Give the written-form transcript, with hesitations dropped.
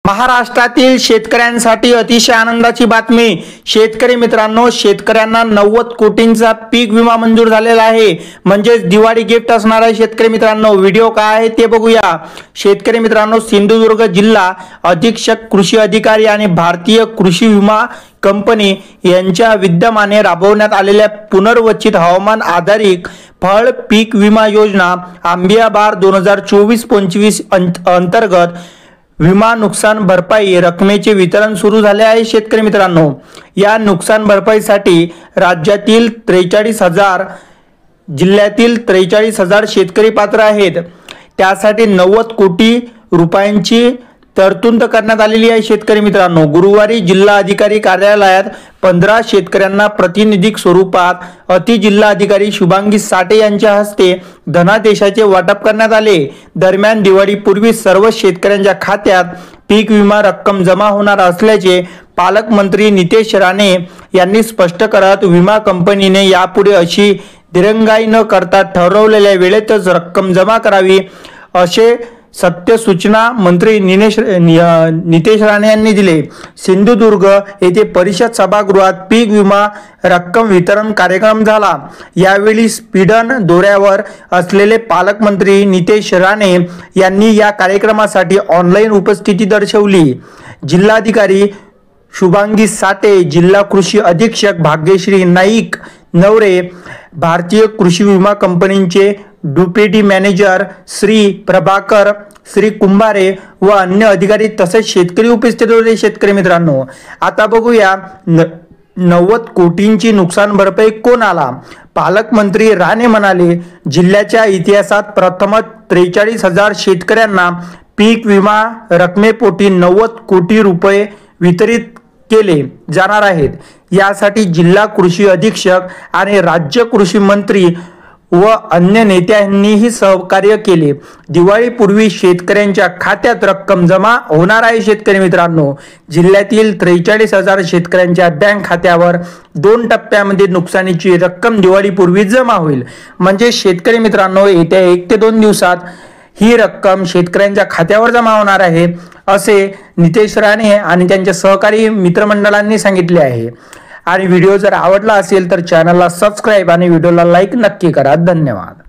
महाराष्ट्रातील शेतकऱ्यांसाठी अतिशय आनंदाची बातमी। शेतकरी मित्रांनो, शेतकऱ्यांना 90 कोटींचा पीक विमा मंजूर झालेला आहे। म्हणजे दिवाळी गिफ्ट असणार आहे। शेतकरी मित्रांनो, व्हिडिओ काय आहे ते बघूया। शेतकरी मित्रांनो, सिंधुदुर्ग जिल्हा अधीक्षक कृषी अधिकारी आणि भारतीय कृषी विमा कंपनी यांच्या विद्यमाने राबवण्यात आलेल्या पुनर्वचित हवामान आधारित फळ पीक विमा योजना आंबिया बार 2024-25 अंतर्गत विमा नुकसान भरपाई रकमेचे वितरण सुरू झाले आहे। शेतकरी मित्रांनो, या नुकसान भरपाईसाठी राज्यातील 43,000 जिल्ह्यातील 43,000 शेतकरी पात्र आहेत। त्यासाठी 90 कोटी रुपयांची तरतूद करण्यात आलेली आहे। शेतकरी मित्रांनो, गुरुवारी जिल्हा अधिकारी कार्यालयात 15 शेतकऱ्यांना प्रातिनिधिक स्वरूपात अति जिल्हा अधिकारी शुभांगी साठे यांच्या हस्ते धनादेशाचे वाटप करण्यात आले। दरम्यान दिवाळीपूर्वी सर्व शेतकऱ्यांच्या खात्यात पीक विमा रक्कम जमा होणार असल्याचे पालकमंत्री नितेश राणे यांनी स्पष्ट करत विमा कंपनीने यापुढे अशी दिरंगाई न करता ठरवलेल्या वेळेतच रक्कम जमा करावी असे सत्य सूचना मंत्री नितेश राणे यांनी दिले। सिंधुदुर्ग येथे परिषद सभागृहात पीक विमा रक्कम वितरण कार्यक्रम झाला। यावेळी स्पीडन दौऱ्यावर असलेले पालकमंत्री नितेश राणे यांनी या कार्यक्रमासाठी ऑनलाईन उपस्थिती दर्शवली। जिल्हाधिकारी शुभांगी साठे, जिल्हा कृषी अधीक्षक भाग्यश्री नाईक नवरे, भारतीय कृषी विमा कंपनीचे डेप्युटी मॅनेजर श्री प्रभाकर श्री कुंभारे व अन्य अधिकारी तसेच शेतकरी उपस्थित होते। शेतकरी मित्रांनो, आता बघूया 90 कोटींची नुकसान भरपाई कोणाला। पालकमंत्री राणे म्हणाले, जिल्ह्याच्या इतिहासात प्रथमच 43,000 शेतकऱ्यांना पीक विमा रकमेपोटी 90 कोटी रुपये वितरित केले जाणार आहेत। यासाठी जिल्हा कृषी अधीक्षक आणि राज्य कृषी मंत्री व अन्य नेत्यांनीही सहकार्य केले। दिवाळीपूर्वी शेतकऱ्यांच्या खात्यात रक्कम जमा होणार आहे। शेतकरी मित्रांनो, जिल्ह्यातील 43,000 शेतकऱ्यांच्या बँक खात्यावर 2 टप्प्यामध्ये नुकसानीची रक्कम दिवाळीपूर्वी जमा होईल। म्हणजे शेतकरी मित्रांनो, येत्या 1 ते 2 दिवसात ही रक्कम शेतकऱ्यांच्या खात्यावर जमा होणार आहे असे नितेश राणे आणि त्यांच्या सहकारी मित्रमंडळांनी सांगितले आहे। आणि व्हिडिओ जर आवडला असेल तर चॅनलला सबस्क्राइब आणि व्हिडिओला लाईक नक्की करा। धन्यवाद।